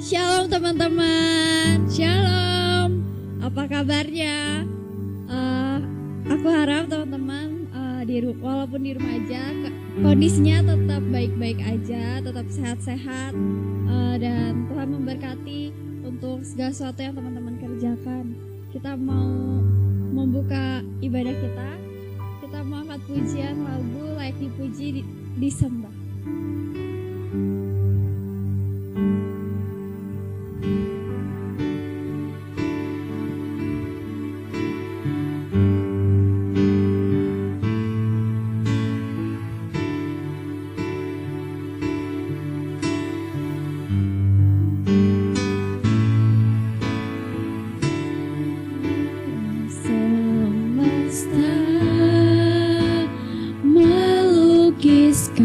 Shalom teman-teman, shalom. Apa kabarnya? Aku harap teman-teman walaupun di rumah aja kondisinya tetap baik-baik aja, tetap sehat-sehat, dan Tuhan memberkati untuk segala sesuatu yang teman-teman kerjakan. Kita mau membuka ibadah kita mau angkat pujian lagu layak dipuji disembah. Melukiskan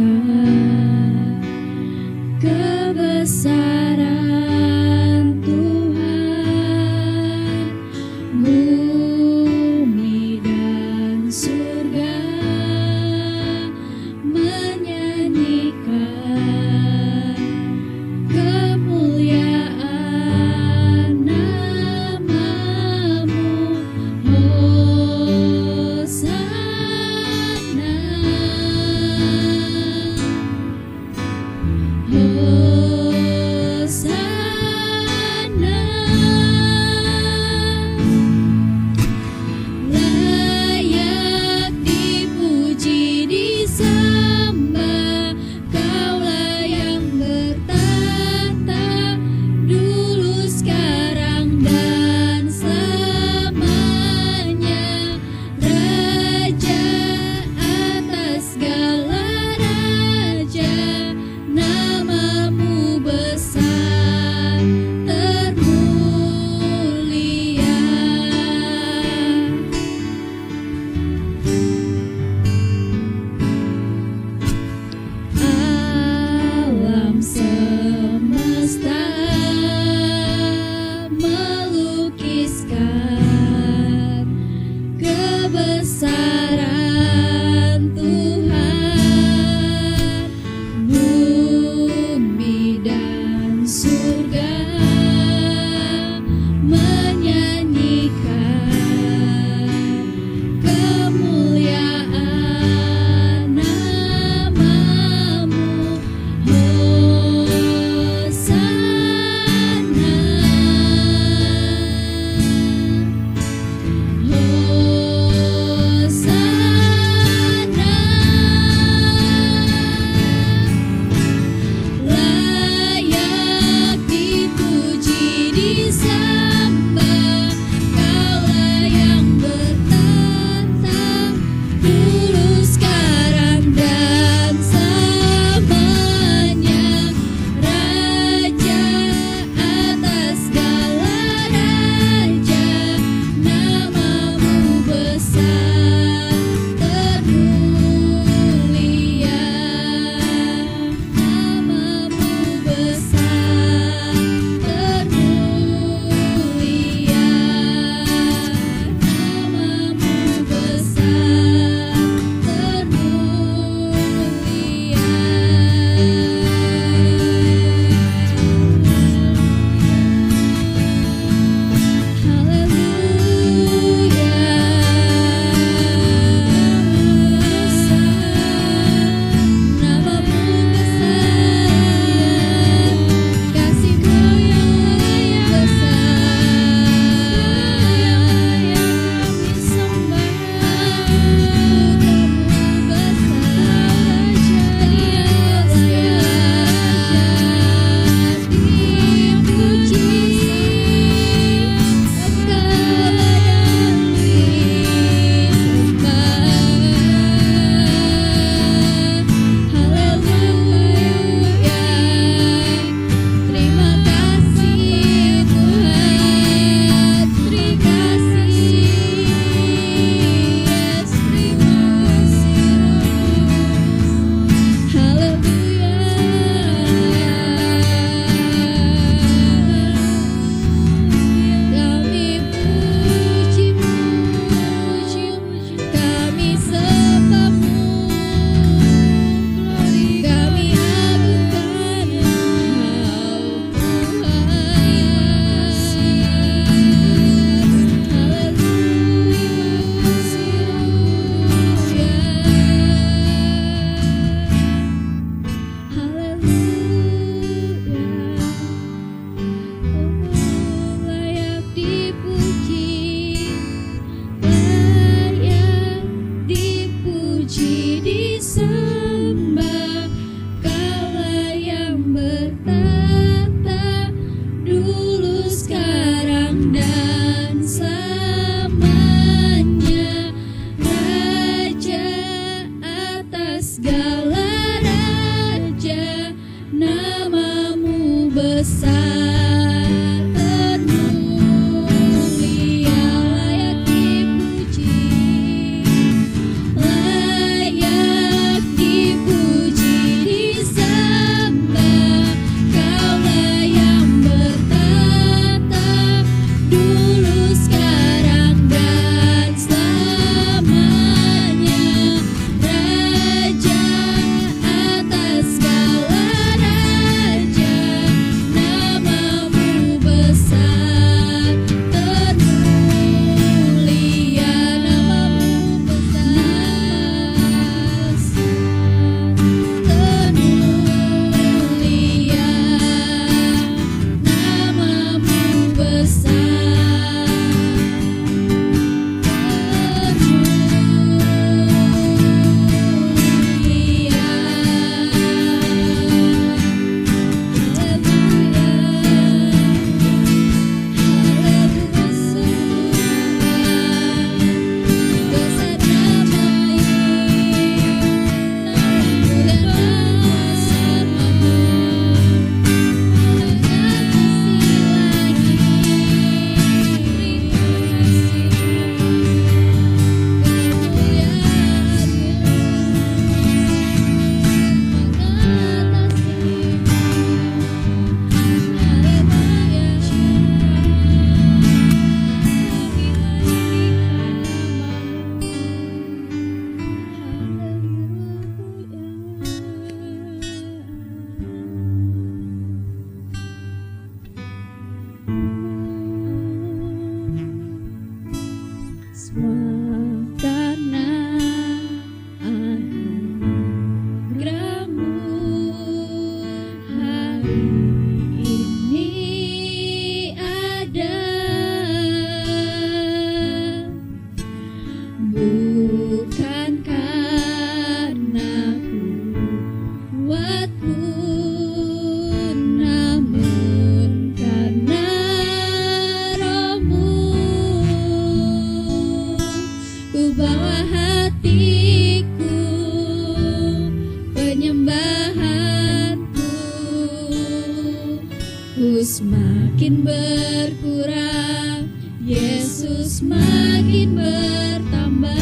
Semakin berkurang, Yesus makin bertambah.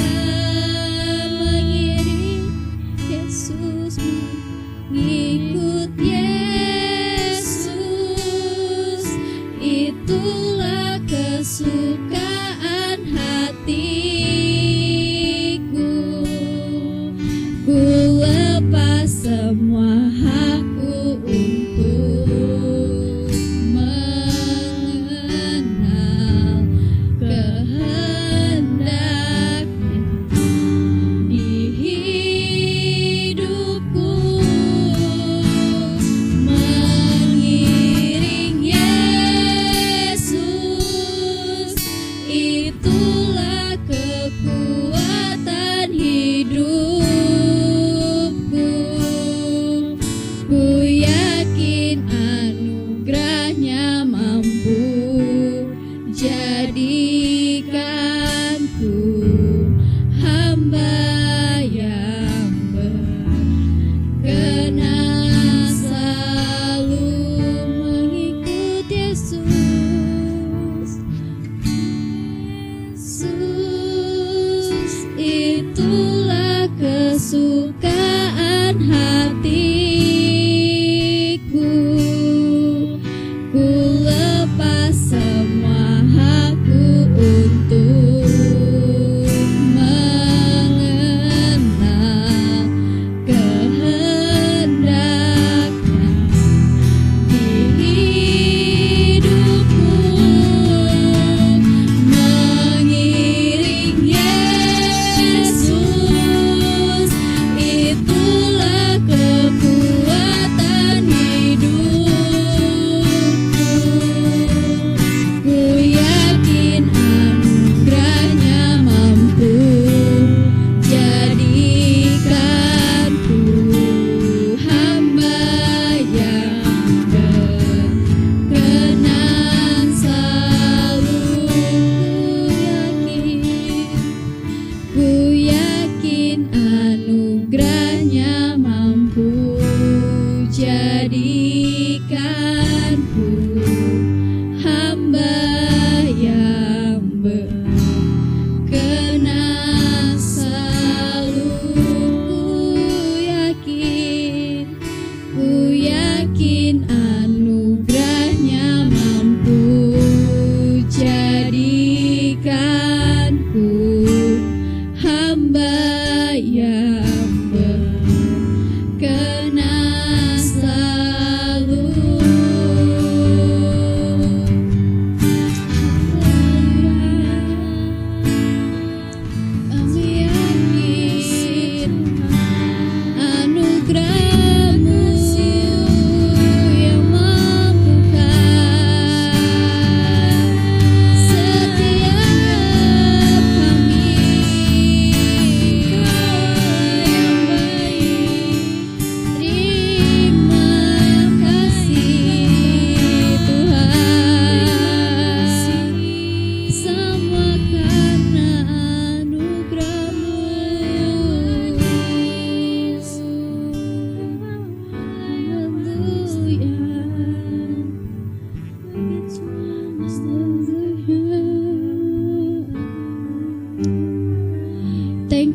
Mengiring Yesus, mengikut Yesus, itulah kesukaan hatiku. Ku lepas semua hakku untuk Yesus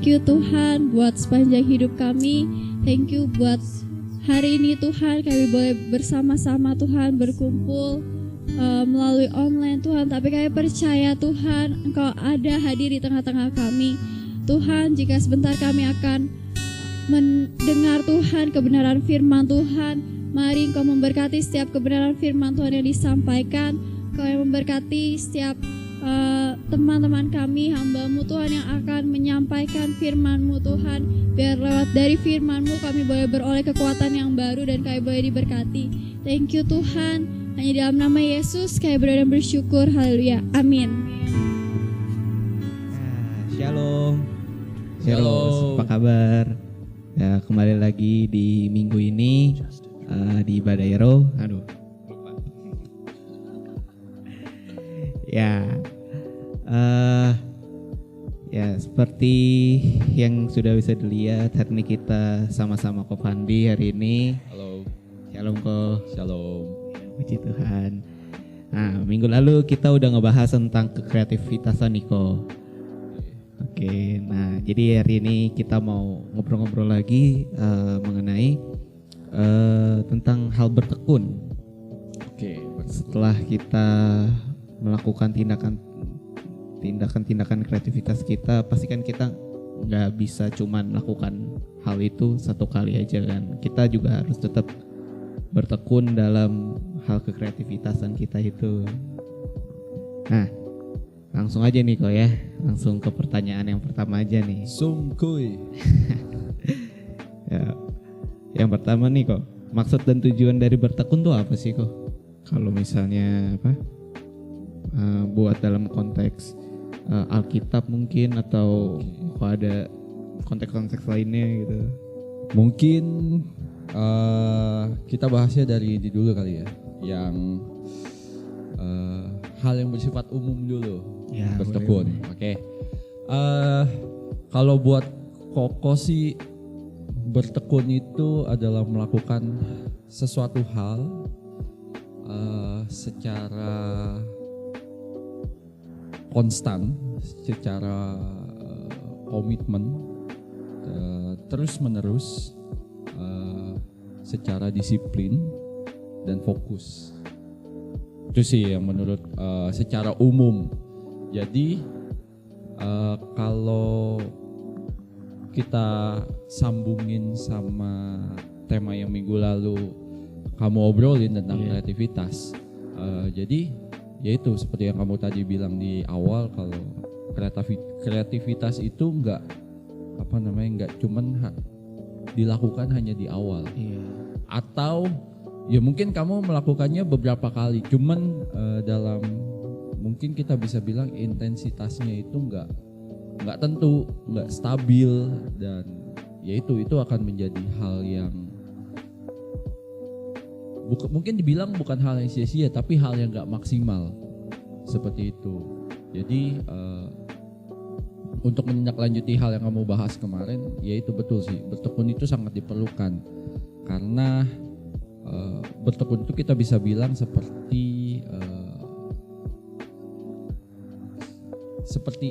you Tuhan buat sepanjang hidup kami. Thank you buat hari ini Tuhan, kami boleh bersama-sama Tuhan berkumpul melalui online Tuhan. Tapi kami percaya Tuhan, Engkau ada hadir di tengah-tengah kami. Tuhan, jika sebentar kami akan mendengar Tuhan kebenaran firman Tuhan, mari Engkau memberkati setiap kebenaran firman Tuhan yang disampaikan. Engkau yang memberkati setiap teman-teman kami, hamba-Mu Tuhan yang akan menyampaikan firman-Mu Tuhan. Biar lewat dari firman-Mu kami boleh beroleh kekuatan yang baru dan kami boleh diberkati. Thank you Tuhan. Hanya dalam nama Yesus kami berdoa dan bersyukur. Haleluya. Amin. Shalom. Apa kabar? Ya, kembali lagi di minggu ini di Badairo. Ya, seperti yang sudah bisa dilihat, hari ini kita sama-sama Ko Fandi hari ini. Halo. Shalom Ko. Shalom. Ya, puji Tuhan. Nah, minggu lalu kita udah ngebahas tentang kekreativitasan nih Ko. Oke, nah jadi hari ini kita mau ngobrol-ngobrol lagi mengenai tentang hal bertekun. Oke. Setelah kita melakukan tindakan kreativitas kita, pastikan kita nggak bisa cuman melakukan hal itu satu kali aja kan. Kita juga harus tetap bertekun dalam hal kekreativitasan kita itu. Nah, langsung aja nih Ko ya, langsung ke pertanyaan yang pertama aja nih. Sungkuy. Ya, yang pertama nih Ko, maksud dan tujuan dari bertekun tuh apa sih Ko? Kalau misalnya buat dalam konteks Alkitab mungkin, atau kalau ada konteks-konteks lainnya gitu. Mungkin kita bahasnya dari ini dulu kali ya, yang hal yang bersifat umum dulu. Ya, bertekun. Oke. Kalau buat Koko sih, bertekun itu adalah melakukan sesuatu hal secara konstan, secara komitmen, terus menerus, secara disiplin dan fokus. Itu sih yang menurut secara umum. Jadi kalau kita sambungin sama tema yang minggu lalu kamu obrolin tentang kreativitas, jadi yaitu seperti yang kamu tadi bilang di awal, kalau kreativitas itu nggak cuman dilakukan hanya di awal, atau ya mungkin kamu melakukannya beberapa kali, cuman dalam mungkin kita bisa bilang intensitasnya itu nggak tentu, nggak stabil, dan yaitu akan menjadi hal yang mungkin dibilang bukan hal yang sia-sia, tapi hal yang nggak maksimal, seperti itu. Jadi untuk menindaklanjuti hal yang kamu bahas kemarin, yaitu betul sih, bertekun itu sangat diperlukan, karena bertekun itu kita bisa bilang seperti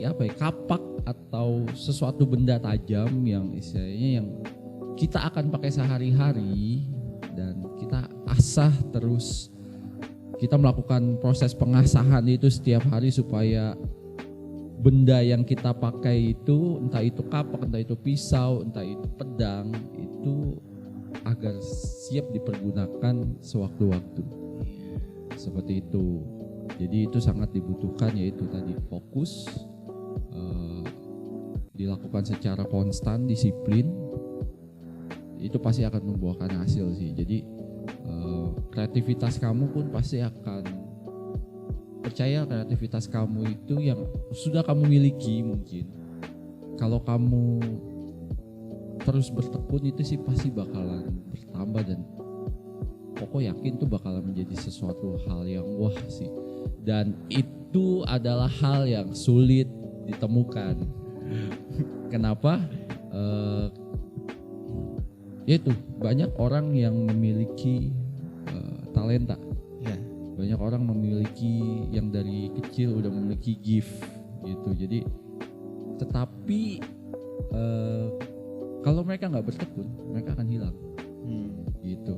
apa ya, kapak atau sesuatu benda tajam yang istilahnya yang kita akan pakai sehari-hari, dan kita asah terus, kita melakukan proses pengasahan itu setiap hari supaya benda yang kita pakai itu, entah itu kapak, entah itu pisau, entah itu pedang, itu agar siap dipergunakan sewaktu-waktu. Seperti itu. Jadi itu sangat dibutuhkan, yaitu tadi fokus, dilakukan secara konstan, disiplin, itu pasti akan membuahkan hasil sih. Jadi kreativitas kamu pun pasti akan, percaya kreativitas kamu itu yang sudah kamu miliki, mungkin kalau kamu terus bertekun itu sih pasti bakalan bertambah, dan Koko yakin tuh bakalan menjadi sesuatu hal yang wah sih. Dan itu adalah hal yang sulit ditemukan. Kenapa? Yaitu banyak orang yang memiliki talenta. Banyak orang memiliki yang dari kecil udah memiliki gift gitu. Jadi tetapi kalau mereka nggak bertekun, mereka akan hilang. Gitu.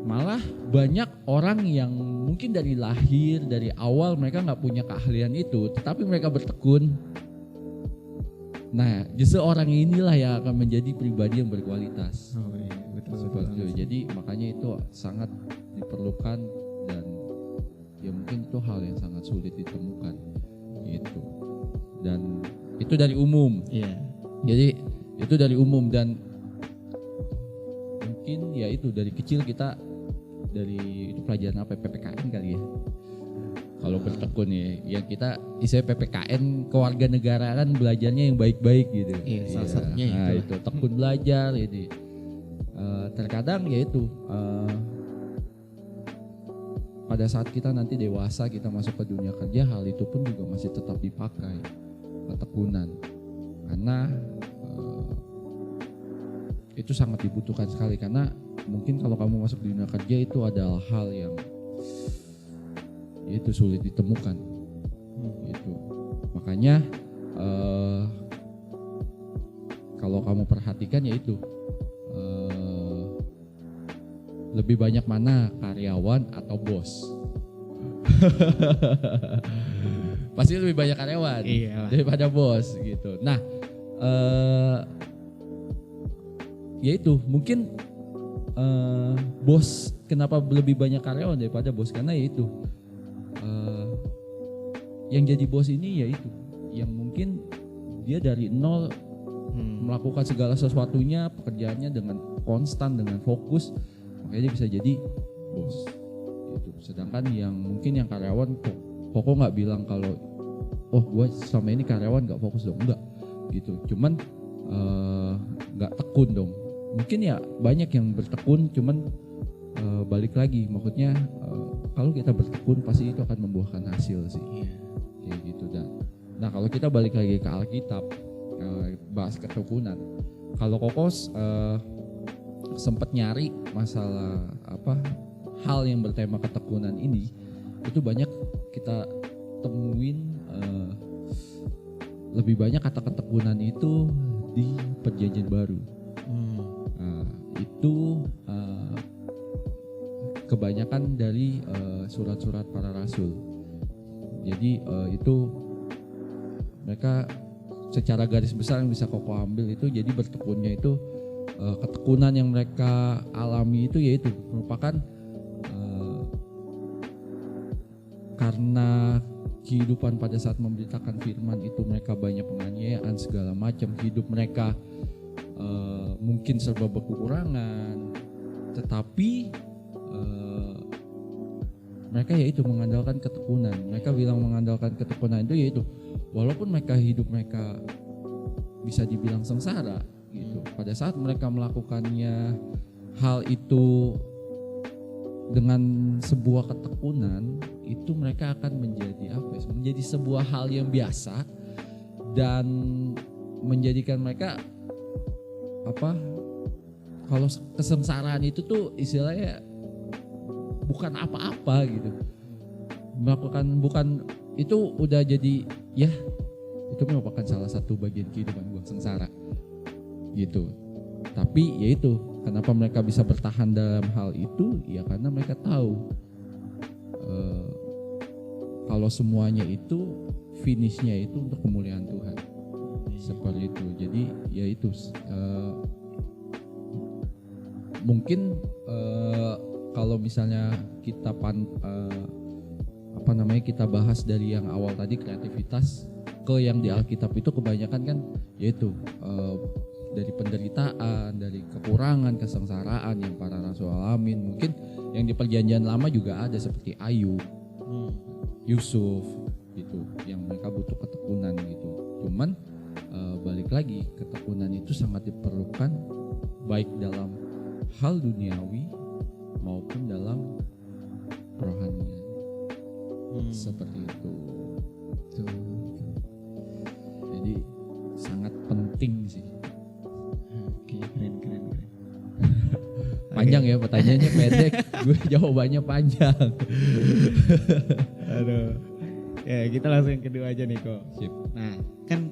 Malah banyak orang yang mungkin dari lahir, dari awal mereka nggak punya keahlian itu, tetapi mereka bertekun. Nah, justru orang inilah yang akan menjadi pribadi yang berkualitas. Oh iya, betul. Seperti itu. Jadi makanya itu sangat diperlukan dan ya mungkin itu hal yang sangat sulit ditemukan gitu. Dan itu dari umum. Iya. Jadi itu dari umum dan mungkin ya itu dari kecil kita dari itu pelajaran apa PPKN kali ya. Kalau bertekun ya, yang kita istilah PPKN kewarganegaraan belajarnya yang baik-baik gitu. Iya, salah satunya nah, itu. itu tekun belajar ini. Terkadang ya itu pada saat kita nanti dewasa kita masuk ke dunia kerja, hal itu pun juga masih tetap dipakai ketekunan karena itu sangat dibutuhkan sekali karena mungkin kalau kamu masuk di dunia kerja itu adalah hal yang itu sulit ditemukan gitu. Makanya kalau kamu perhatikan ya itu lebih banyak mana karyawan atau bos? Pasti lebih banyak karyawan daripada bos gitu. Nah, ya itu mungkin bos kenapa lebih banyak karyawan daripada bos karena ya itu yang jadi bos ini ya itu yang mungkin dia dari nol melakukan segala sesuatunya pekerjaannya dengan konstan dengan fokus makanya dia bisa jadi bos gitu. Sedangkan yang mungkin yang karyawan kok nggak bilang kalau oh gue selama ini karyawan nggak fokus dong enggak gitu cuman nggak tekun dong mungkin ya banyak yang bertekun cuman balik lagi maksudnya kalau kita bertekun pasti itu akan membuahkan hasil sih kayak gitu. Dan nah kalau kita balik lagi ke Alkitab bahas ketekunan kalau Kokos sempat nyari masalah apa hal yang bertema ketekunan ini itu banyak kita temuin lebih banyak kata ketekunan itu di Perjanjian Baru. Nah, itu kebanyakan dari surat-surat para rasul. Jadi itu mereka secara garis besar yang bisa Koko ambil itu jadi bertekunnya itu ketekunan yang mereka alami itu yaitu merupakan karena kehidupan pada saat memberitakan firman itu mereka banyak penganiayaan segala macam hidup mereka mungkin serba berkekurangan tetapi mereka yaitu mengandalkan ketekunan. Mereka bilang mengandalkan ketekunan itu yaitu walaupun mereka hidup mereka bisa dibilang sengsara gitu. Pada saat mereka melakukannya hal itu dengan sebuah ketekunan itu mereka akan menjadi apa ya? Menjadi sebuah hal yang biasa dan menjadikan mereka apa? Kalau kesengsaraan itu tuh istilahnya bukan apa-apa gitu. Melakukan bukan itu udah jadi ya itu merupakan salah satu bagian kehidupan gua sengsara gitu. Tapi ya itu kenapa mereka bisa bertahan dalam hal itu ya karena mereka tahu kalau semuanya itu finishnya itu untuk kemuliaan Tuhan seperti itu. Jadi ya itu mungkin kalau misalnya kita kita bahas dari yang awal tadi kreativitas ke yang di Alkitab itu kebanyakan kan yaitu dari penderitaan, dari kekurangan, kesengsaraan yang para rasul alamin. Mungkin yang di Perjanjian Lama juga ada seperti Ayub, Yusuf gitu, yang mereka butuh ketekunan gitu. Cuman balik lagi ketekunan itu sangat diperlukan baik dalam hal duniawi maupun dalam kerohanian. Seperti itu. Jadi sangat penting sih. Oke, keren. Panjang ya pertanyaannya pendek, gue jawabannya panjang. Aduh. Ya, kita langsung yang kedua aja nih kok. Sip. Nah, kan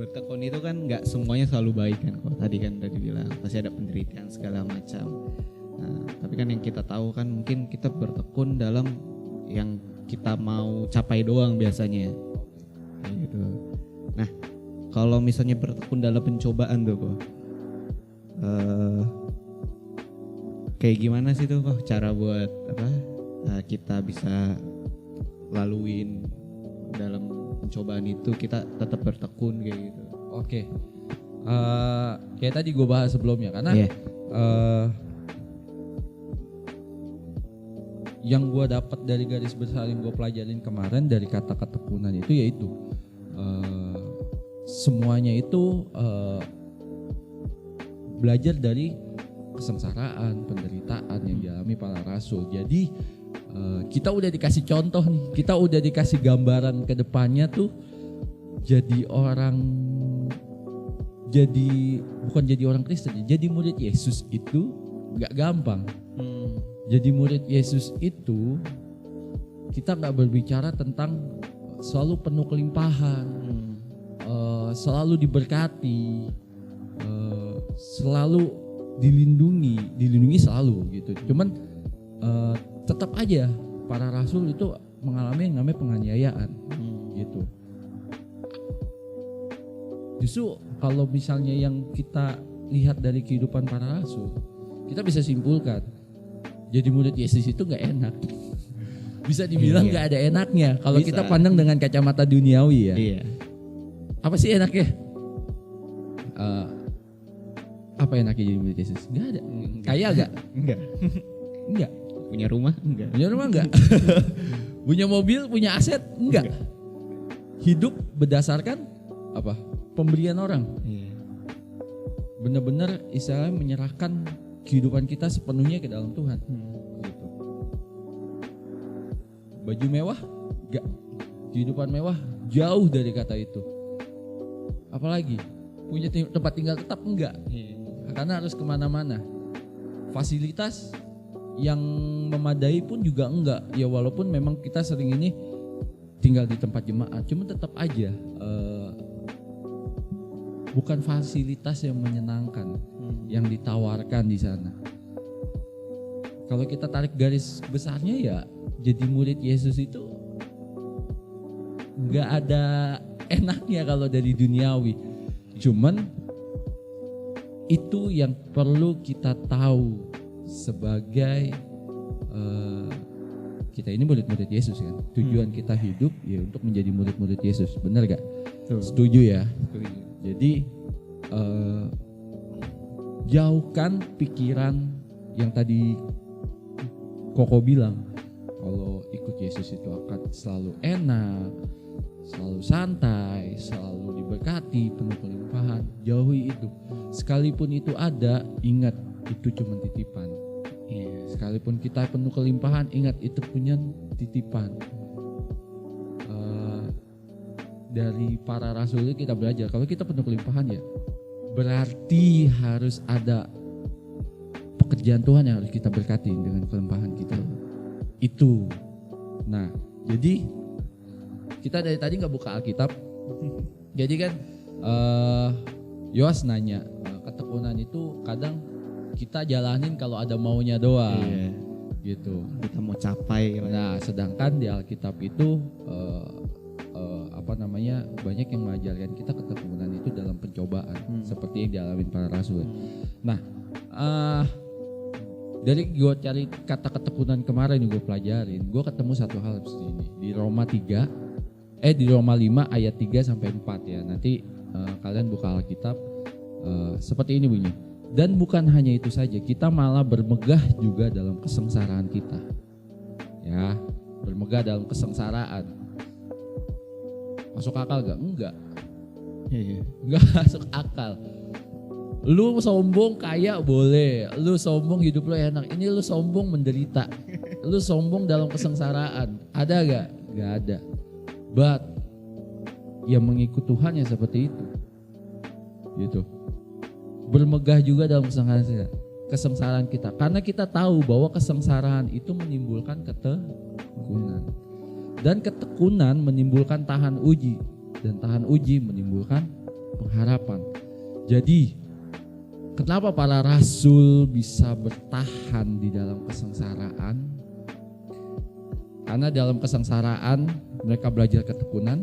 bertekun itu kan nggak semuanya selalu baik kan, kok tadi kan udah dibilang pasti ada penderitaan segala macam. Nah, tapi kan yang kita tahu kan mungkin kita bertekun dalam yang kita mau capai doang biasanya kayak gitu. Nah kalau misalnya bertekun dalam pencobaan tuh kok kayak gimana sih tuh kok cara buat kita bisa laluin dalam pencobaan itu, kita tetap bertekun kayak gitu. Oke. Kayak tadi gue bahas sebelumnya karena yang gue dapat dari garis besar yang gue pelajarin kemarin dari kata ketekunan itu yaitu semuanya itu belajar dari kesengsaraan, penderitaan yang dialami para rasul. Jadi kita udah dikasih contoh nih, kita udah dikasih gambaran ke depannya tuh bukan jadi orang Kristen, jadi murid Yesus itu nggak gampang. Jadi murid Yesus itu kita nggak berbicara tentang selalu penuh kelimpahan, selalu diberkati, selalu dilindungi selalu gitu. Cuman tetap aja para rasul itu mengalami yang namanya penganiayaan gitu. Justru kalau misalnya yang kita lihat dari kehidupan para rasul, kita bisa simpulkan jadi murid Yesus itu nggak enak. Bisa dibilang nggak ada enaknya kalau kita pandang dengan kacamata duniawi ya. Iya. Apa sih enaknya? Apa enaknya jadi murid Yesus? Nggak ada. Kaya gak? Enggak. Punya rumah? Enggak. Punya mobil, punya aset? Enggak. Hidup berdasarkan apa? Pemberian orang. Iya. Benar-benar istilahnya menyerahkan kehidupan kita sepenuhnya ke dalam Tuhan. Gitu. Baju mewah? Enggak. Kehidupan mewah? Jauh dari kata itu. Apalagi? Punya tempat tinggal tetap? Enggak. Iya. Karena harus kemana-mana. Fasilitas yang memadai pun juga enggak. Ya walaupun memang kita sering ini tinggal di tempat jemaat, cuma tetap aja bukan fasilitas yang menyenangkan yang ditawarkan di sana. Kalau kita tarik garis besarnya ya jadi murid Yesus itu enggak ada enaknya kalau dari duniawi. Cuman itu yang perlu kita tahu sebagai kita ini murid-murid Yesus kan. Tujuan kita hidup ya untuk menjadi murid-murid Yesus. Benar gak? Setuju ya? Setuju. Jadi jauhkan pikiran yang tadi Koko bilang kalau ikut Yesus itu akan selalu enak, selalu santai, selalu diberkati, penuh kelimpahan. Jauhi itu. Sekalipun itu ada, ingat itu cuma titipan. Sekalipun kita penuh kelimpahan, ingat itu punya titipan. Dari para rasul itu kita belajar kalau kita penuh kelimpahan ya berarti harus ada pekerjaan Tuhan yang harus kita berkati dengan kelimpahan kita itu. Nah jadi kita dari tadi nggak buka Alkitab. Jadi kan Yoas nanya ketekunan itu kadang kita jalanin kalau ada maunya doang. Gitu. Kita mau capai. Nah sedangkan di Alkitab itu banyak yang mengajarkan kita ketekunan itu dalam pencobaan seperti yang dialami para rasul. Nah dari gue cari kata ketekunan kemarin yang gue pelajarin, gue ketemu satu hal seperti ini di Roma 5 ayat 3 sampai 4 ya. Nanti kalian buka Alkitab seperti ini bunyi. Dan bukan hanya itu saja, kita malah bermegah juga dalam kesengsaraan kita. Ya, bermegah dalam kesengsaraan. Masuk akal gak? Enggak. Enggak masuk akal. Lu sombong kaya boleh, lu sombong hidup lu enak. Ini lu sombong menderita. Lu sombong dalam kesengsaraan. Ada gak? Gak ada. But yang mengikut Tuhan ya seperti itu. Gitu. Bermegah juga dalam kesengsaraan kita. Karena kita tahu bahwa kesengsaraan itu menimbulkan ketekunan. Dan ketekunan menimbulkan tahan uji. Dan tahan uji menimbulkan pengharapan. Jadi kenapa para rasul bisa bertahan di dalam kesengsaraan? Karena dalam kesengsaraan mereka belajar ketekunan,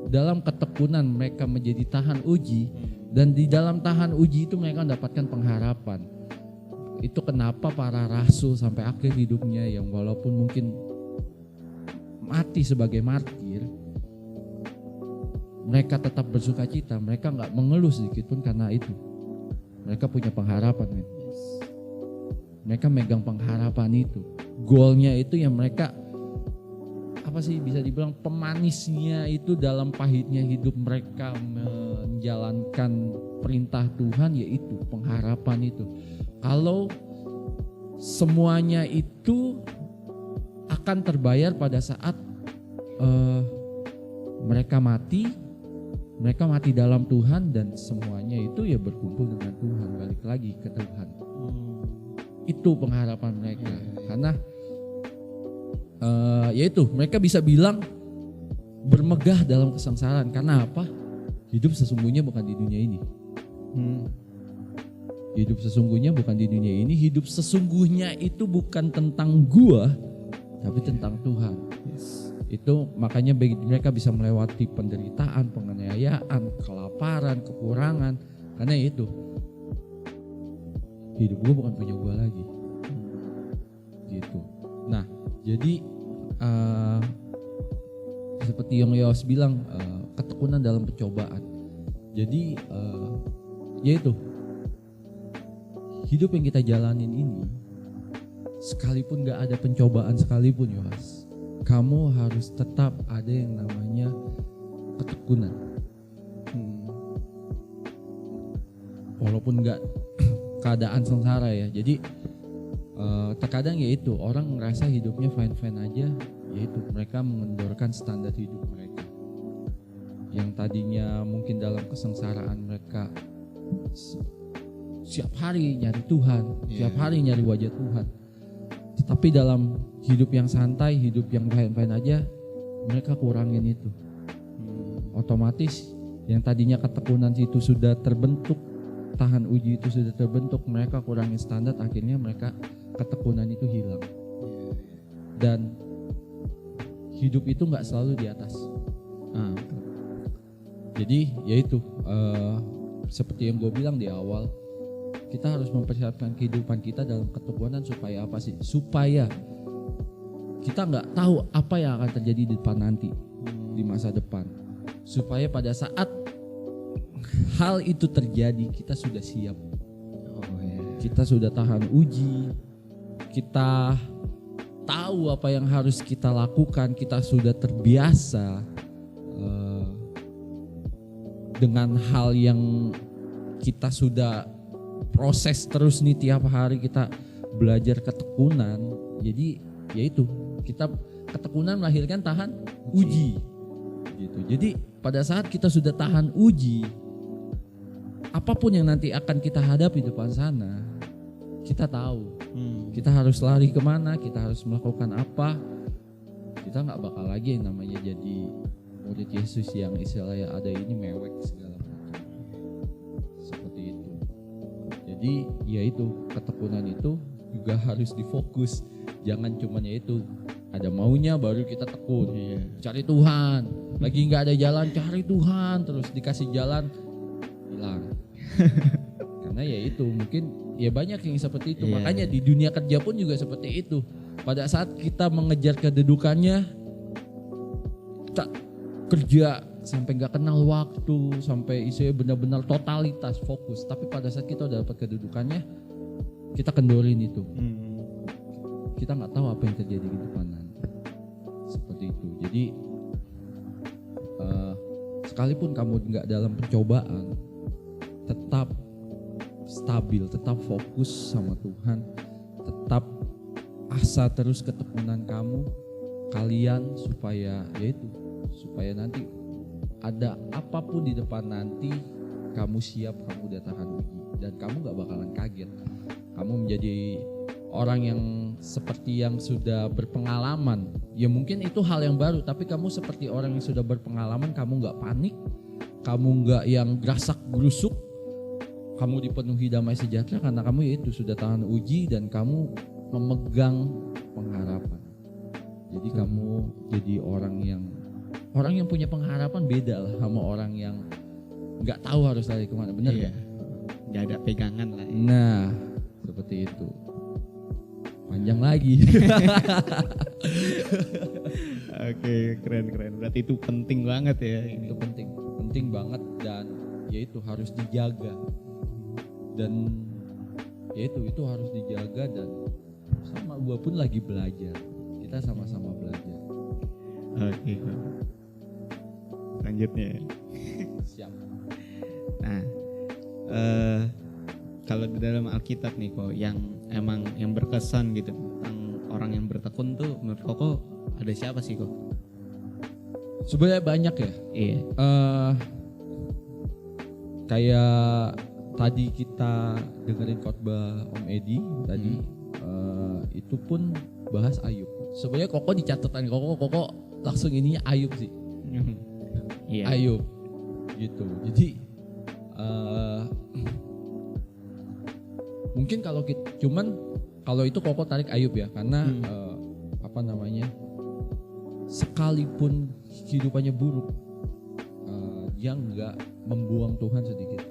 dalam ketekunan mereka menjadi tahan uji, dan di dalam tahan uji itu mereka mendapatkan pengharapan. Itu kenapa para rasul sampai akhir hidupnya yang walaupun mungkin mati sebagai martir, mereka tetap bersuka cita, mereka gak mengeluh sedikit pun karena itu. Mereka punya pengharapan, men. Mereka megang pengharapan itu. Goalnya itu yang mereka bisa dibilang pemanisnya itu dalam pahitnya hidup mereka menjalankan perintah Tuhan, yaitu pengharapan itu. Kalau semuanya itu akan terbayar pada saat mereka mati dalam Tuhan, dan semuanya itu ya berkumpul dengan Tuhan, balik lagi ke Tuhan. Itu pengharapan mereka. Karena yaitu mereka bisa bilang bermegah dalam kesengsaraan. Karena apa? Hidup sesungguhnya bukan di dunia ini. Hidup sesungguhnya bukan di dunia ini. Hidup sesungguhnya itu bukan tentang gua, tapi tentang Tuhan. Itu makanya mereka bisa melewati penderitaan, penganiayaan, kelaparan, kekurangan. Karena itu hidup gue bukan punya gue lagi. Gitu. Nah, jadi seperti yang Yos bilang, ketekunan dalam pencobaan. Jadi yaitu hidup yang kita jalanin ini, sekalipun gak ada pencobaan sekalipun, Yos, kamu harus tetap ada yang namanya ketekunan. Walaupun gak keadaan sengsara ya. Jadi terkadang yaitu orang ngerasa hidupnya fine-fine aja, yaitu mereka mengendorkan standar hidup mereka. Yang tadinya mungkin dalam kesengsaraan mereka setiap hari nyari Tuhan, setiap hari nyari wajah Tuhan. Tetapi dalam hidup yang santai, hidup yang fine-fine aja, mereka kurangin itu. Otomatis yang tadinya ketekunan itu sudah terbentuk, tahan uji itu sudah terbentuk, mereka kurangin standar, akhirnya mereka ketekunan itu hilang. Dan hidup itu gak selalu di atas. Jadi yaitu seperti yang gue bilang di awal, kita harus mempersiapkan kehidupan kita dalam ketekunan supaya apa sih? Supaya kita nggak tahu apa yang akan terjadi di depan nanti, di masa depan. Supaya pada saat hal itu terjadi, kita sudah siap. Kita sudah tahan uji, kita tahu apa yang harus kita lakukan, kita sudah terbiasa dengan hal yang kita sudah proses terus nih, tiap hari kita belajar ketekunan. Jadi yaitu kita ketekunan melahirkan tahan uji gitu. Jadi pada saat kita sudah tahan uji, apapun yang nanti akan kita hadapi di depan sana, kita tahu kita harus lari kemana, kita harus melakukan apa. Kita gak bakal lagi yang namanya jadi murid Yesus yang istilahnya ada ini mewek segala macam. Seperti itu. Jadi ya itu, ketekunan itu juga harus difokus. Jangan cuma yaitu ada maunya baru kita tekun. Cari Tuhan, lagi nggak ada jalan cari Tuhan, terus dikasih jalan hilang. Karena ya itu mungkin ya banyak yang seperti itu. Makanya di dunia kerja pun juga seperti itu. Pada saat kita mengejar kedudukannya, kita kerja sampai nggak kenal waktu, sampai isinya benar-benar totalitas fokus. Tapi pada saat kita udah dapat kedudukannya, kita kendorin itu. Kita nggak tahu apa yang terjadi di depan nanti. Seperti itu. Jadi sekalipun kamu nggak dalam pencobaan, tetap stabil, tetap fokus sama Tuhan, tetap asa terus ketekunan kalian supaya yaitu supaya nanti ada apapun di depan nanti kamu siap, kamu udah tahan uji dan kamu gak bakalan kaget. Kamu menjadi orang yang seperti yang sudah berpengalaman. Ya mungkin itu hal yang baru, tapi kamu seperti orang yang sudah berpengalaman, kamu gak panik, kamu nggak yang gerasak gerusuk, kamu dipenuhi damai sejahtera karena kamu yaitu sudah tahan uji dan kamu memegang pengharapan. Jadi kamu jadi orang yang punya pengharapan beda lah sama orang yang nggak tahu harus lari kemana, benar Iya. nggak? Nggak ada pegangan lah. Nah, seperti itu. Panjang lagi. Oke, keren. Berarti itu penting banget ya ini. Itu penting banget dan yaitu harus dijaga. Dan yaitu itu harus dijaga dan sama gua pun lagi belajar. Kita sama-sama belajar. Oke. Selanjutnya. Siap. Nah, kalau di dalam Alkitab nih kok yang berkesan gitu tentang orang yang bertekun tuh menurut Koko ada siapa sih kok? Sebenarnya banyak ya. Iya. Kayak tadi kita dengerin khotbah Om Edi tadi, itu pun bahas Ayub. Sebenarnya Koko di catatan Koko langsung ininya Ayub sih. Iya. Ayub gitu. Jadi mungkin kalau kalau itu Koko tarik Ayub ya karena sekalipun kehidupannya buruk, dia nggak membuang Tuhan sedikit.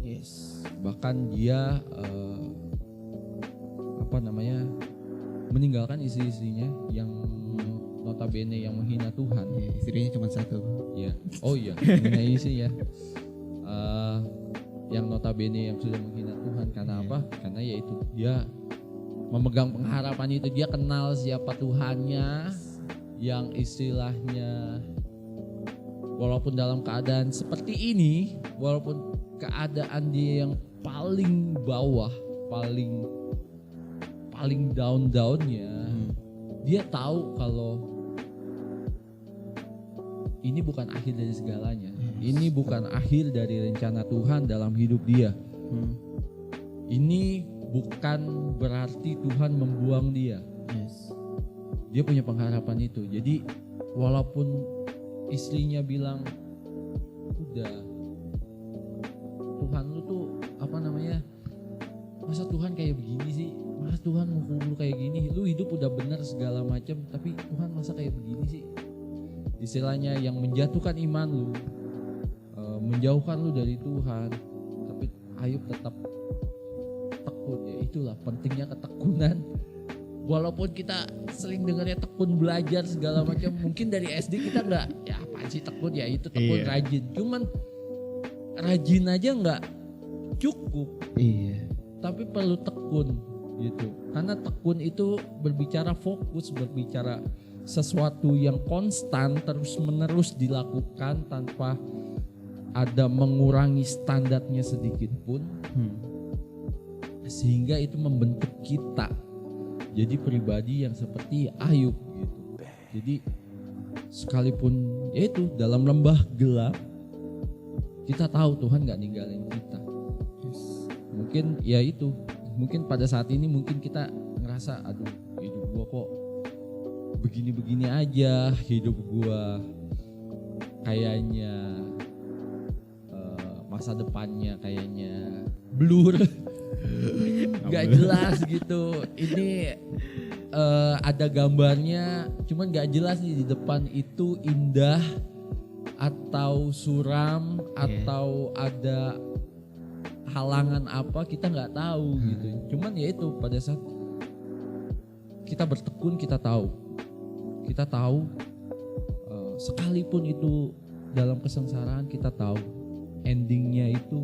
Yes. Bahkan dia meninggalkan istri-istrinya yang notabene yang menghina Tuhan. Ya, istrinya cuma satu. Ya, oh iya, menghina istri ya. Yang notabene yang sudah menghina Tuhan karena apa? Karena yaitu dia memegang pengharapan itu, dia kenal siapa Tuhannya, yang istilahnya walaupun dalam keadaan seperti ini, walaupun keadaan dia yang paling bawah, paling down-downnya, dia tahu kalau ini bukan akhir dari segalanya. Ini bukan akhir dari rencana Tuhan dalam hidup dia. Ini bukan berarti Tuhan membuang dia. Yes. Dia punya pengharapan itu. Jadi walaupun istrinya bilang, udah Tuhan lu tuh masa Tuhan kayak begini sih, masa Tuhan menghukum lu kayak gini, lu hidup udah benar segala macam, tapi Tuhan masa kayak begini sih. Istilahnya yang menjatuhkan iman lu, menjauhkan lu dari Tuhan. Tapi Ayub tetap tekun. Ya itulah pentingnya ketekunan. Walaupun kita sering dengarnya tekun belajar segala macam, mungkin dari SD kita nggak, ya apaan sih tekun, ya itu tekun rajin. Cuman rajin aja nggak cukup. Iya. Tapi perlu tekun gitu. Karena tekun itu berbicara fokus, berbicara sesuatu yang konstan terus menerus dilakukan tanpa ada mengurangi standarnya sedikit pun. Sehingga itu membentuk kita jadi pribadi yang seperti Ayub gitu. Jadi sekalipun yaitu dalam lembah gelap, kita tahu Tuhan gak ninggalin kita. Mungkin ya itu, mungkin pada saat ini mungkin kita ngerasa aduh hidup gua kok begini-begini aja, hidup gua kayaknya masa depannya kayaknya blur. Gak jelas gitu. Ini ada gambarnya, cuman gak jelas nih di depan itu indah atau suram atau ada halangan apa, kita nggak tahu gitu. Cuman ya itu pada saat kita bertekun kita tahu sekalipun itu dalam kesengsaraan kita tahu endingnya itu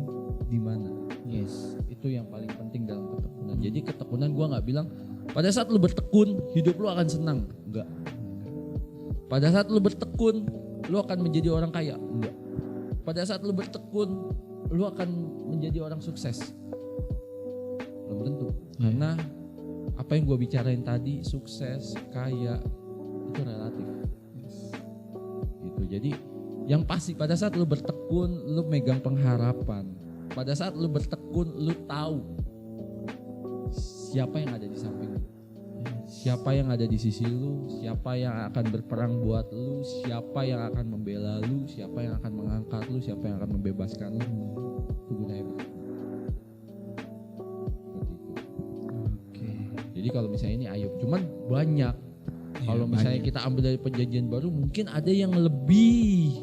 di mana. Yes, itu yang paling penting dalam ketekunan. Jadi ketekunan gue nggak bilang pada saat lu bertekun hidup lu akan senang, enggak. Pada saat lu bertekun lu akan menjadi orang kaya, enggak. Pada saat lu bertekun lu akan menjadi orang sukses, belum tentu. Karena apa yang gue bicarain tadi, sukses, kaya itu relatif. Gitu. Jadi yang pasti pada saat lu bertekun lu megang pengharapan. Pada saat lu bertekun lu tahu siapa yang ada di samping lu. Siapa yang ada di sisi lu, siapa yang akan berperang buat lu, siapa yang akan membela lu, siapa yang akan mengangkat lu, siapa yang akan membebaskan lu. Itu gunanya bertekun. Seperti itu. Oke. Jadi kalau misalnya ini Ayub, cuman banyak. Kalau misalnya kita ambil dari perjanjian baru, mungkin ada yang lebih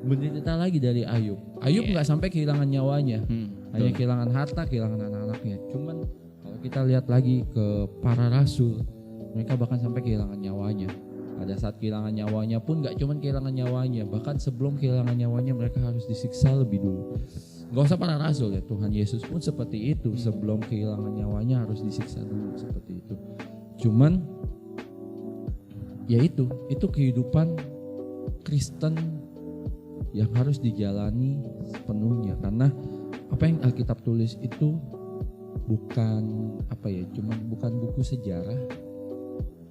menderita lagi dari Ayub. Ayub nggak sampai kehilangan nyawanya, hanya kehilangan harta, kehilangan anak-anaknya. Cuman kalau kita lihat lagi ke para rasul, mereka bahkan sampai kehilangan nyawanya. Pada saat kehilangan nyawanya pun gak cuma kehilangan nyawanya, bahkan sebelum kehilangan nyawanya mereka harus disiksa lebih dulu. Gak usah para rasul ya, Tuhan Yesus pun seperti itu. Sebelum kehilangan nyawanya harus disiksa dulu seperti itu. Cuman ya itu kehidupan Kristen yang harus dijalani sepenuhnya. Karena apa yang Alkitab tulis itu bukan bukan buku sejarah,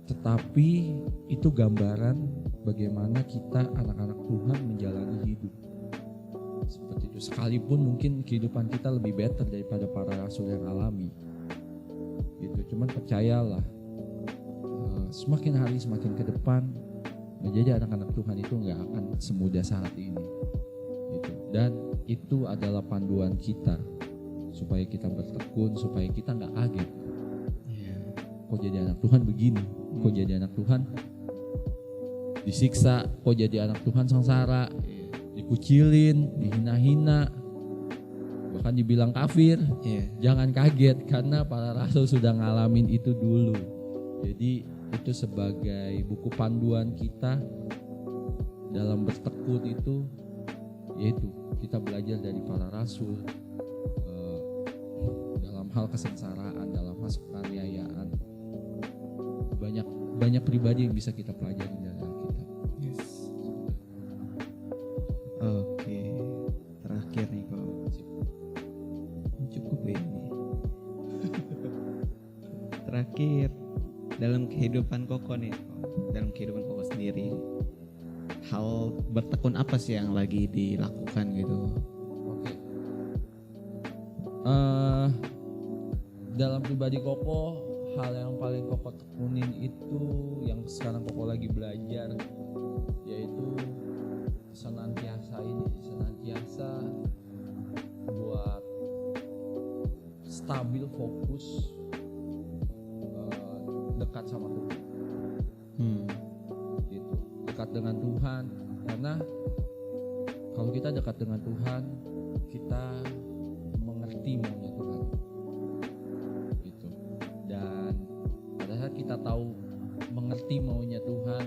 tetapi itu gambaran bagaimana kita anak-anak Tuhan menjalani hidup seperti itu. Sekalipun mungkin kehidupan kita lebih better daripada para rasul yang alami gitu. Cuman percayalah, semakin hari semakin ke depan menjadi anak-anak Tuhan itu nggak akan semudah saat ini gitu. Dan itu adalah panduan kita supaya kita bertekun, supaya kita nggak kaget. Kok jadi anak Tuhan begini? Kok jadi anak Tuhan disiksa? Kok jadi anak Tuhan sengsara? Dikucilin, dihina-hina, bahkan dibilang kafir. Jangan kaget karena para rasul sudah ngalamin itu dulu. Jadi itu sebagai buku panduan kita dalam bertekun itu, yaitu kita belajar dari para rasul dalam hal kesengsaraan, dalam hal penganiayaan. Banyak pribadi yang bisa kita pelajari dari Alkitab. Oke. Terakhir nih kok. Cukup ini. Terakhir, dalam kehidupan Koko nih, dalam kehidupan Koko sendiri, hal bertekun apa sih yang lagi dilakukan gitu? Oke. Dalam pribadi Koko, hal yang paling Koko tekunin itu yang sekarang Koko lagi belajar, yaitu senantiasa buat stabil, fokus, dekat sama Tuhan. Gitu. Dekat dengan Tuhan, karena kalau kita dekat dengan Tuhan, kita mengerti maunya Tuhan. Gitu. Dan pada saat kita tahu mengerti maunya Tuhan,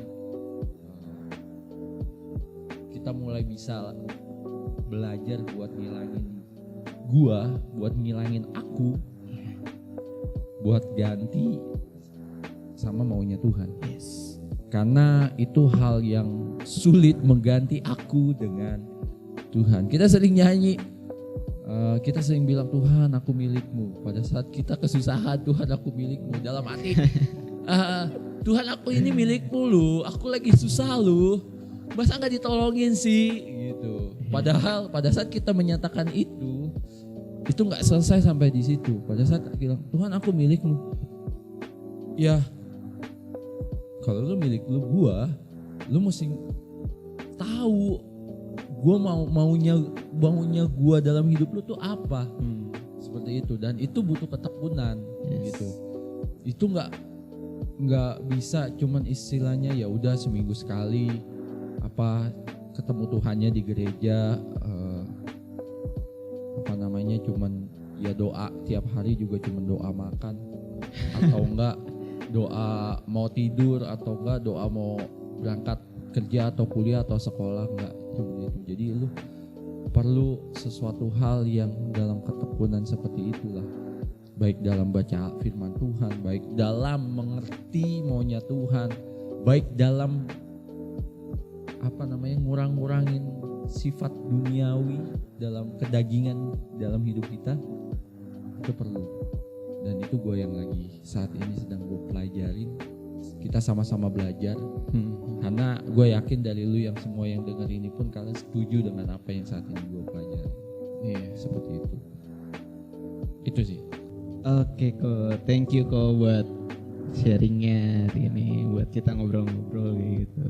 kita mulai bisa belajar buat ngilangin aku, buat ganti sama maunya Tuhan. Karena itu hal yang sulit mengganti aku dengan Tuhan. Kita sering nyanyi, kita sering bilang Tuhan aku milikmu. Pada saat kita kesusahan, Tuhan aku milikmu. Dalam hati, Tuhan aku ini milikmu lu, aku lagi susah lu, masa gak ditolongin sih gitu. Padahal pada saat kita menyatakan itu gak selesai sampai di situ. Pada saat kita bilang Tuhan aku milikmu, ya kalau lu milik lu mesti tahu maunya gua dalam hidup lu tuh apa. Seperti itu, dan itu butuh ketekunan gitu. Itu nggak bisa cuman istilahnya ya udah seminggu sekali ketemu Tuhannya di gereja, cuman ya doa tiap hari juga cuman doa makan, atau enggak doa mau tidur, atau enggak doa mau berangkat kerja atau kuliah atau sekolah, enggak begitu. Jadi lu perlu sesuatu hal yang dalam ketekunan seperti itulah, baik dalam baca firman Tuhan, baik dalam mengerti maunya Tuhan, baik dalam ngurang-ngurangin sifat duniawi dalam kedagingan dalam hidup kita. Itu perlu, dan itu gue yang lagi saat ini sedang gue pelajarin. Kita sama-sama belajar, karena gue yakin dari lu yang semua yang denger ini pun kalian setuju dengan apa yang saat ini gue pelajari. Seperti itu sih. Oke, Ko, thank you Ko buat sharingnya hari ini buat kita ngobrol-ngobrol kayak gitu.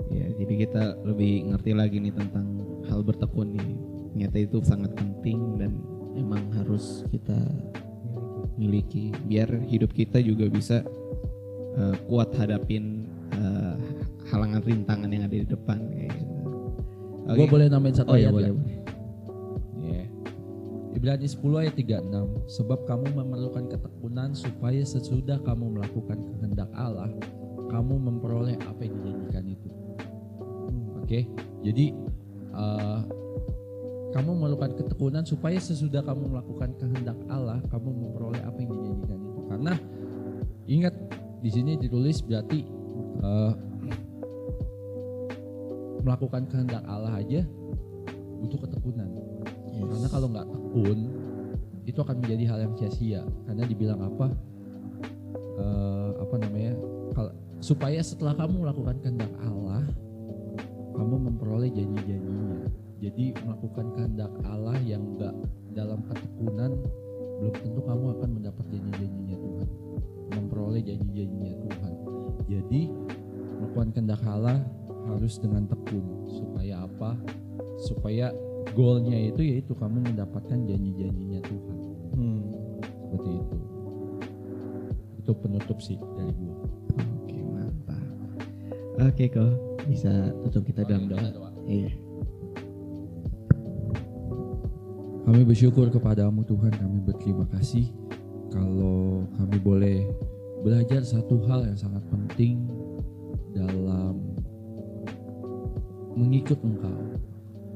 Ya, jadi kita lebih ngerti lagi nih tentang hal bertekun nih. Ternyata itu sangat penting dan emang harus kita miliki biar hidup kita juga bisa kuat hadapin halangan rintangan yang ada di depan kayak gitu. Gue boleh nambahin satu ayat boleh. Yeah. Ibrani 10 ayat 36. Sebab kamu memerlukan ketekunan supaya sesudah kamu melakukan kehendak Allah, kamu memperoleh apa yang dijanjikan itu. Oke. Jadi kamu memerlukan ketekunan supaya sesudah kamu melakukan kehendak Allah, kamu memperoleh apa yang dijanjikan itu. Karena ingat di sini ditulis berarti melakukan kehendak Allah aja butuh ketekunan. Yes. Karena kalau nggak tekun itu akan menjadi hal yang sia-sia. Karena dibilang apa namanya? Supaya setelah kamu melakukan kehendak Allah, kamu memperoleh janji-janjinya. Jadi melakukan kehendak Allah yang enggak dalam ketekunan, belum tentu kamu akan mendapat janji-janjinya Tuhan, memperoleh janji-janjinya Tuhan. Jadi melakukan kehendak Allah harus dengan tekun. Supaya apa? Supaya goalnya itu yaitu kamu mendapatkan janji-janjinya Tuhan. Seperti itu. Itu penutup sih dari gua. Oke, mantap. Oke kok, bisa tutup kita dalam doa. Iya. Kami bersyukur kepadamu Tuhan, kami berterima kasih kalau kami boleh belajar satu hal yang sangat penting dalam mengikut Engkau,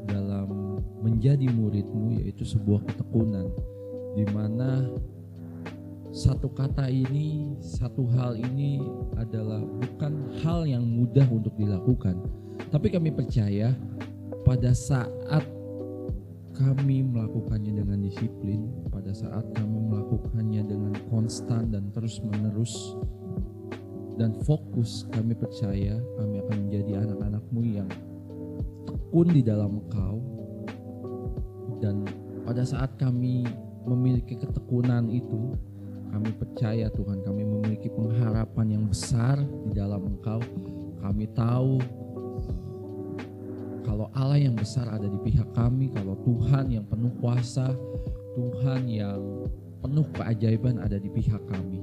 dalam menjadi murid-Mu, yaitu sebuah ketekunan, di mana satu kata ini, satu hal ini adalah bukan hal yang mudah untuk dilakukan, tapi kami percaya pada saat kami melakukannya dengan disiplin, pada saat kami melakukannya dengan konstan dan terus-menerus dan fokus, kami percaya kami akan menjadi anak-anak-Mu yang tekun di dalam Engkau. Dan pada saat kami memiliki ketekunan itu, kami percaya Tuhan, kami memiliki pengharapan yang besar di dalam Engkau. Kami tahu kalau Allah yang besar ada di pihak kami, kalau Tuhan yang penuh kuasa, Tuhan yang penuh keajaiban ada di pihak kami.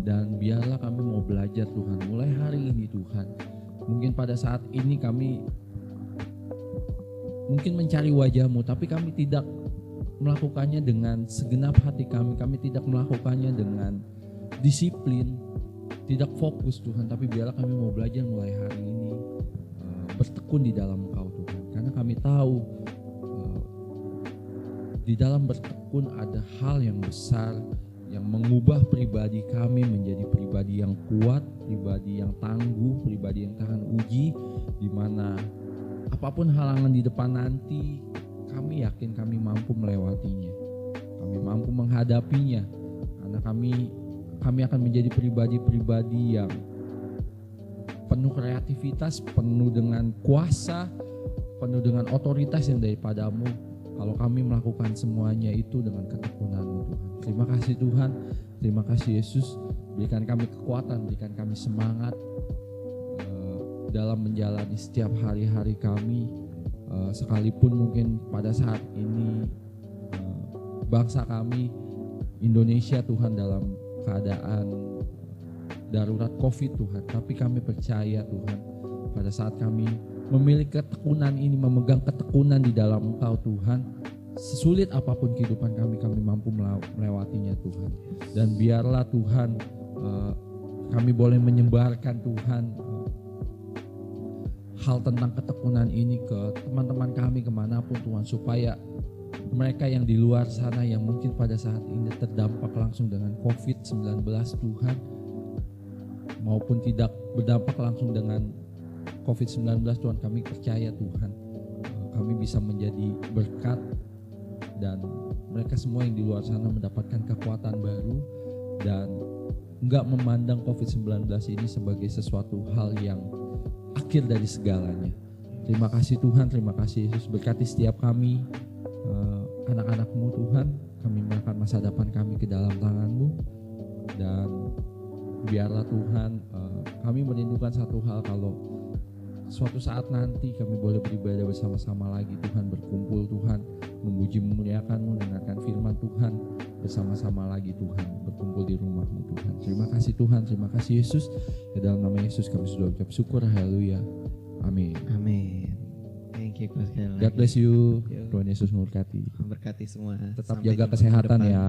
Dan biarlah kami mau belajar Tuhan, mulai hari ini Tuhan. Mungkin pada saat ini kami mungkin mencari wajah-Mu, tapi kami tidak melakukannya dengan segenap hati kami. Kami tidak melakukannya dengan disiplin, tidak fokus Tuhan. Tapi biarlah kami mau belajar mulai hari ini bertekun di dalam Engkau Tuhan. Karena kami tahu di dalam bertekun ada hal yang besar yang mengubah pribadi kami menjadi pribadi yang kuat, pribadi yang tangguh, pribadi yang tahan uji, di mana apapun halangan di depan nanti, kami yakin kami mampu melewatinya. Kami mampu menghadapinya. Karena kami akan menjadi pribadi-pribadi yang penuh kreativitas, penuh dengan kuasa, penuh dengan otoritas yang daripada-Mu. Kalau kami melakukan semuanya itu dengan ketekunan-Mu Tuhan. Terima kasih Tuhan, terima kasih Yesus. Berikan kami kekuatan, berikan kami semangat dalam menjalani setiap hari-hari kami. Sekalipun mungkin pada saat ini bangsa kami Indonesia Tuhan dalam keadaan darurat COVID Tuhan, tapi kami percaya Tuhan, pada saat kami memiliki ketekunan ini, memegang ketekunan di dalam Engkau Tuhan, sesulit apapun kehidupan kami mampu melewatinya Tuhan. Dan biarlah Tuhan kami boleh menyebarkan Tuhan hal tentang ketekunan ini ke teman-teman kami kemanapun Tuhan, supaya mereka yang di luar sana yang mungkin pada saat ini terdampak langsung dengan COVID-19 Tuhan, maupun tidak berdampak langsung dengan COVID-19 Tuhan, kami percaya Tuhan kami bisa menjadi berkat dan mereka semua yang di luar sana mendapatkan kekuatan baru dan enggak memandang COVID-19 ini sebagai sesuatu hal yang akhir dari segalanya. Terima kasih Tuhan, terima kasih Yesus, berkati setiap kami anak-anak-Mu Tuhan. Kami menyerahkan masa depan kami ke dalam tangan-Mu, dan biarlah Tuhan kami merindukan satu hal, kalau suatu saat nanti kami boleh beribadah bersama-sama lagi Tuhan, berkumpul Tuhan, memuji memuliakan-Mu, dengarkan firman Tuhan bersama-sama lagi Tuhan, berkumpul di rumah-Mu Tuhan. Terima kasih Tuhan, terima kasih Yesus. Di dalam nama Yesus kami sudah ucap syukur, haleluya, amin. Amin. Thank you sekali lagi. God bless you. Yo. Tuhan Yesus memberkati. Memberkati semua. Tetap Sampai jaga jumpa kesehatan ke depan. ya.